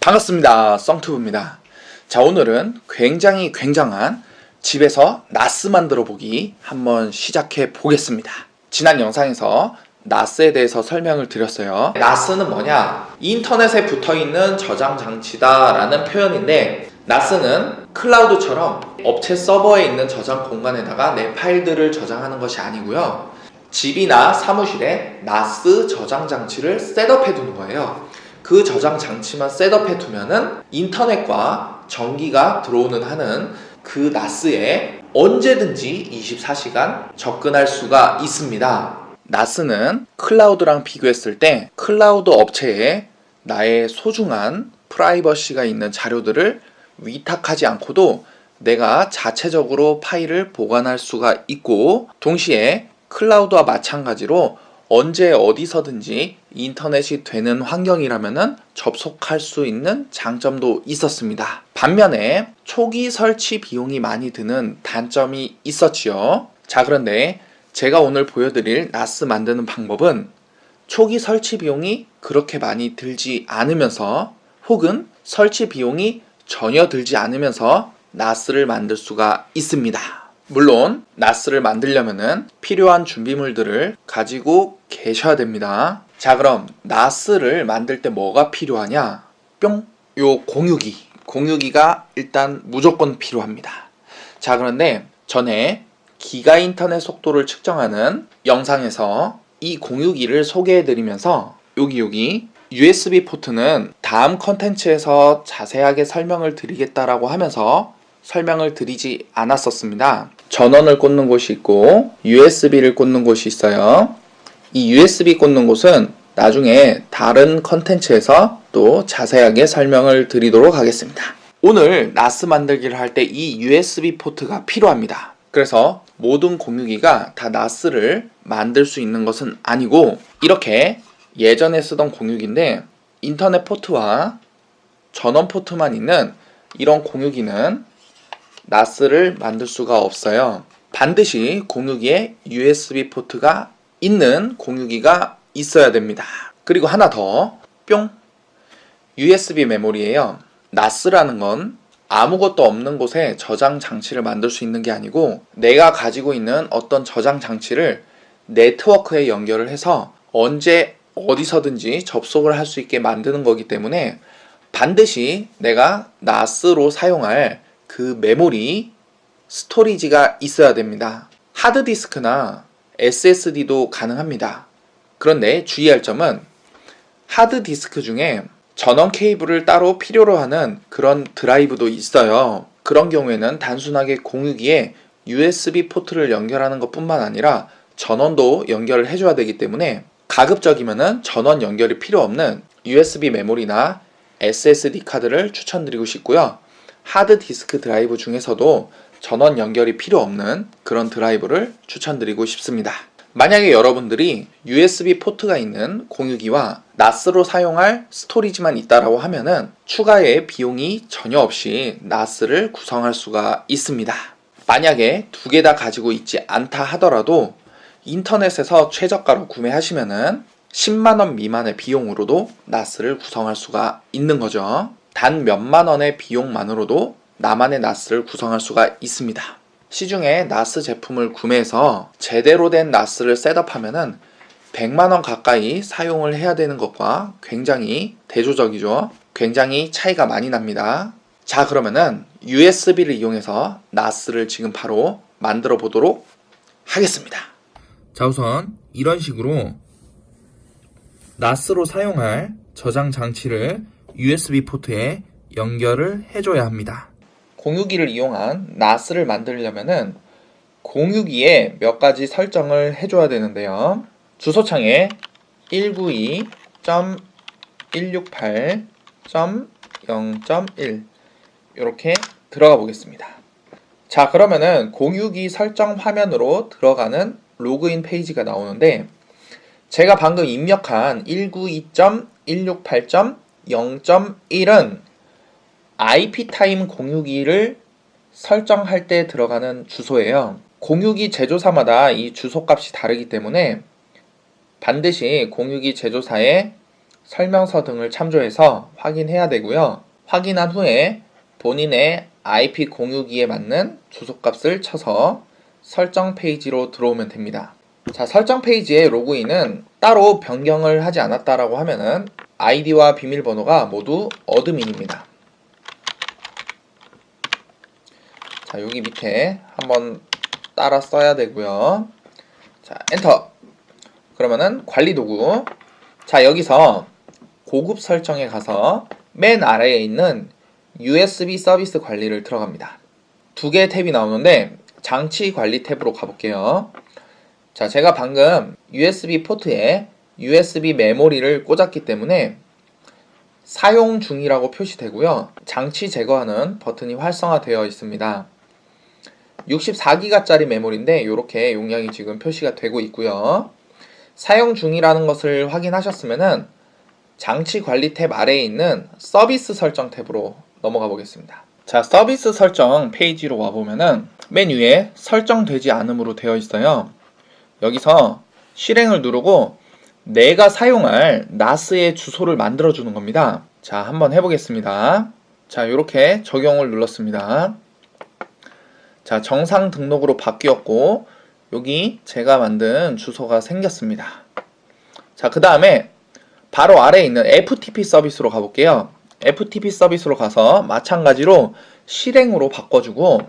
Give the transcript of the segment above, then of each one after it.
반갑습니다. 썽튜브입니다. 자, 오늘은 굉장히 굉장한 집에서 나스 만들어 보기 한번 시작해 보겠습니다. 지난 영상에서 나스에 대해서 설명을 드렸어요. 나스는 뭐냐? 인터넷에 붙어 있는 저장 장치다 라는 표현인데, 나스는 클라우드처럼 업체 서버에 있는 저장 공간에다가 내 파일들을 저장하는 것이 아니고요, 집이나 사무실에 나스 저장 장치를 셋업해 두는 거예요. 그 저장 장치만 셋업해 두면은 인터넷과 전기가 들어오는 한은 그 나스에 언제든지 24시간 접근할 수가 있습니다. 나스는 클라우드랑 비교했을 때 클라우드 업체에 나의 소중한 프라이버시가 있는 자료들을 위탁하지 않고도 내가 자체적으로 파일을 보관할 수가 있고, 동시에 클라우드와 마찬가지로 언제 어디서든지 인터넷이 되는 환경이라면 접속할 수 있는 장점도 있었습니다. 반면에 초기 설치 비용이 많이 드는 단점이 있었지요. 자, 그런데 제가 오늘 보여드릴 나스 만드는 방법은 초기 설치 비용이 그렇게 많이 들지 않으면서, 혹은 설치 비용이 전혀 들지 않으면서 나스를 만들 수가 있습니다. 물론 나스를 만들려면 필요한 준비물들을 가지고 계셔야 됩니다. 자, 그럼 나스를 만들 때 뭐가 필요하냐? 뿅! 요 공유기가 일단 무조건 필요합니다. 자, 그런데 전에 기가 인터넷 속도를 측정하는 영상에서 이 공유기를 소개해드리면서 여기 USB 포트는 다음 컨텐츠에서 자세하게 설명을 드리겠다라고 하면서 설명을 드리지 않았었습니다. 전원을 꽂는 곳이 있고 USB를 꽂는 곳이 있어요. 이 USB 꽂는 곳은 나중에 다른 컨텐츠에서 또 자세하게 설명을 드리도록 하겠습니다. 오늘 나스 만들기를 할 때 이 USB 포트가 필요합니다. 그래서 모든 공유기가 다 나스를 만들 수 있는 것은 아니고, 이렇게 예전에 쓰던 공유기인데 인터넷 포트와 전원 포트만 있는 이런 공유기는 나스를 만들 수가 없어요. 반드시 공유기에 USB 포트가 있는 공유기가 있어야 됩니다. 그리고 하나 더, 뿅! USB 메모리예요. 나스라는 건 아무것도 없는 곳에 저장 장치를 만들 수 있는 게 아니고, 내가 가지고 있는 어떤 저장 장치를 네트워크에 연결을 해서 언제 어디서든지 접속을 할 수 있게 만드는 거기 때문에 반드시 내가 나스로 사용할 그 메모리, 스토리지가 있어야 됩니다. 하드디스크나 SSD도 가능합니다. 그런데 주의할 점은 하드디스크 중에 전원 케이블을 따로 필요로 하는 그런 드라이브도 있어요. 그런 경우에는 단순하게 공유기에 USB 포트를 연결하는 것 뿐만 아니라 전원도 연결을 해줘야 되기 때문에 가급적이면 전원 연결이 필요 없는 USB 메모리나 SSD 카드를 추천드리고 싶고요. 하드디스크 드라이브 중에서도 전원 연결이 필요 없는 그런 드라이브를 추천드리고 싶습니다. 만약에 여러분들이 USB 포트가 있는 공유기와 나스로 사용할 스토리지만 있다라고 하면은 추가의 비용이 전혀 없이 나스를 구성할 수가 있습니다. 만약에 두 개 다 가지고 있지 않다 하더라도 인터넷에서 최저가로 구매하시면은 10만원 미만의 비용으로도 나스를 구성할 수가 있는 거죠. 단 몇만 원의 비용만으로도 나만의 나스를 구성할 수가 있습니다. 시중에 나스 제품을 구매해서 제대로 된 나스를 셋업하면은 100만원 가까이 사용을 해야 되는 것과 굉장히 대조적이죠. 굉장히 차이가 많이 납니다. 자, 그러면은 USB를 이용해서 나스를 지금 바로 만들어 보도록 하겠습니다. 자, 우선 이런 식으로 나스로 사용할 저장 장치를 USB 포트에 연결을 해줘야 합니다. 공유기를 이용한 나스를 만들려면은 공유기에 몇 가지 설정을 해줘야 되는데요. 주소창에 192.168.0.1 이렇게 들어가 보겠습니다. 자, 그러면은 공유기 설정 화면으로 들어가는 로그인 페이지가 나오는데, 제가 방금 입력한 192.168.0.1은 IP타임 공유기를 설정할 때 들어가는 주소예요. 공유기 제조사마다 이 주소값이 다르기 때문에 반드시 공유기 제조사에 설명서 등을 참조해서 확인해야 되고요. 확인한 후에 본인의 IP 공유기에 맞는 주소값을 쳐서 설정 페이지로 들어오면 됩니다. 자, 설정 페이지의 로그인은 따로 변경을 하지 않았다라고 하면은 아이디와 비밀번호가 모두 어드민입니다. 자, 여기 밑에 한번 따라 써야 되고요. 자, 엔터. 그러면은 관리 도구. 자, 여기서 고급 설정에 가서 맨 아래에 있는 USB 서비스 관리를 들어갑니다. 두 개의 탭이 나오는데 장치 관리 탭으로 가볼게요. 자, 제가 방금 USB 포트에 USB 메모리를 꽂았기 때문에 사용 중이라고 표시되고요. 장치 제거하는 버튼이 활성화되어 있습니다. 64기가짜리 메모리인데 이렇게 용량이 지금 표시가 되고 있고요. 사용 중이라는 것을 확인하셨으면은 장치 관리 탭 아래에 있는 서비스 설정 탭으로 넘어가 보겠습니다. 자, 서비스 설정 페이지로 와보면은 맨 위에 설정되지 않음으로 되어 있어요. 여기서 실행을 누르고 내가 사용할 NAS의 주소를 만들어 주는 겁니다. 자, 한번 해보겠습니다. 자, 이렇게 적용을 눌렀습니다. 자, 정상 등록으로 바뀌었고 여기 제가 만든 주소가 생겼습니다. 자, 그 다음에 바로 아래에 있는 FTP 서비스로 가볼게요. FTP 서비스로 가서 마찬가지로 실행으로 바꿔주고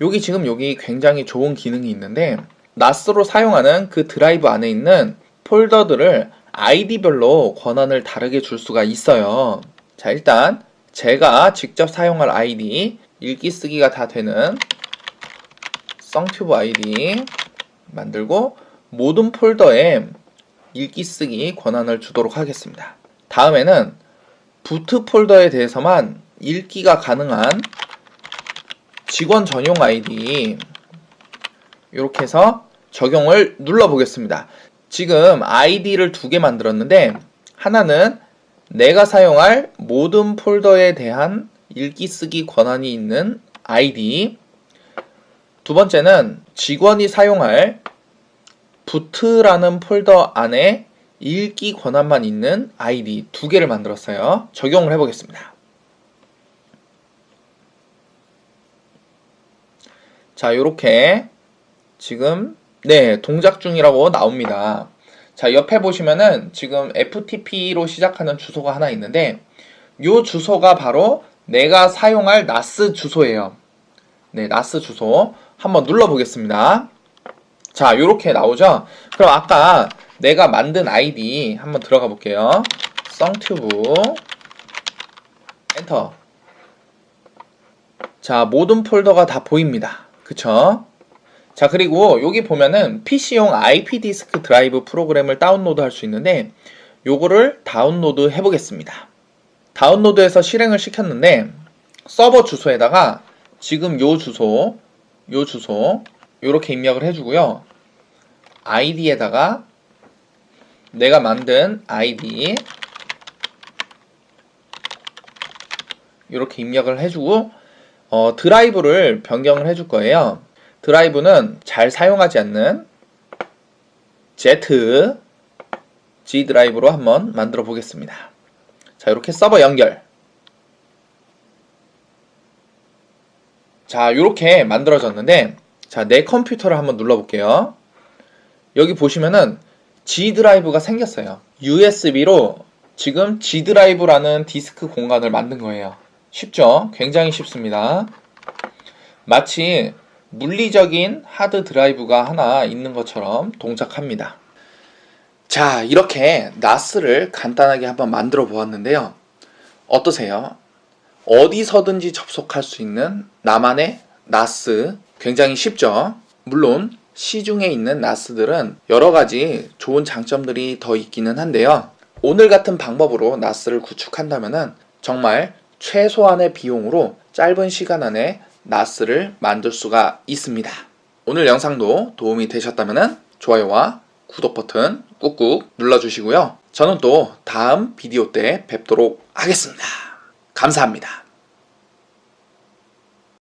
여기 지금 여기 굉장히 좋은 기능이 있는데 NAS로 사용하는 그 드라이브 안에 있는 폴더들을 아이디별로 권한을 다르게 줄 수가 있어요. 자, 일단 제가 직접 사용할 아이디 읽기 쓰기가 다 되는 썽튜브 아이디 만들고 모든 폴더에 읽기 쓰기 권한을 주도록 하겠습니다. 다음에는 부트 폴더에 대해서만 읽기가 가능한 직원 전용 아이디 이렇게 해서 적용을 눌러 보겠습니다. 지금 아이디를 두 개 만들었는데 하나는 내가 사용할 모든 폴더에 대한 읽기 쓰기 권한이 있는 아이디, 두 번째는 직원이 사용할 부트라는 폴더 안에 읽기 권한만 있는 아이디 두 개를 만들었어요. 적용을 해보겠습니다. 자, 이렇게 지금 동작 중이라고 나옵니다. 자, 옆에 보시면은 지금 FTP로 시작하는 주소가 하나 있는데 이 주소가 바로 내가 사용할 NAS 주소예요. 네, NAS 주소 한번 눌러 보겠습니다. 자, 이렇게 나오죠. 그럼 아까 내가 만든 아이디 한번 들어가 볼게요. 썽튜브 엔터. 자, 모든 폴더가 다 보입니다. 그쵸? 자, 그리고 여기 보면은 PC용 IP 디스크 드라이브 프로그램을 다운로드 할 수 있는데 요거를 다운로드 해 보겠습니다. 다운로드해서 실행을 시켰는데 서버 주소에다가 지금 요 주소 요렇게 입력을 해주고요. 아이디에다가 내가 만든 아이디 이렇게 입력을 해주고 드라이브를 변경을 해줄 거예요. 드라이브는 잘 사용하지 않는 G 드라이브로 한번 만들어 보겠습니다. 자, 이렇게 서버 연결. 자, 이렇게 만들어졌는데 자, 내 컴퓨터를 한번 눌러볼게요. 여기 보시면은 G 드라이브가 생겼어요. USB로 지금 G 드라이브라는 디스크 공간을 만든 거예요. 쉽죠? 굉장히 쉽습니다. 마치 물리적인 하드 드라이브가 하나 있는 것처럼 동작합니다. 자, 이렇게 NAS를 간단하게 한번 만들어 보았는데요. 어떠세요? 어디서든지 접속할 수 있는 나만의 NAS 굉장히 쉽죠? 물론 시중에 있는 NAS들은 여러가지 좋은 장점들이 더 있기는 한데요. 오늘 같은 방법으로 NAS를 구축한다면 정말 최소한의 비용으로 짧은 시간 안에 NAS를 만들 수가 있습니다. 오늘 영상도 도움이 되셨다면 좋아요와 구독 버튼 꾹꾹 눌러주시고요. 저는 또 다음 비디오 때 뵙도록 하겠습니다. 감사합니다.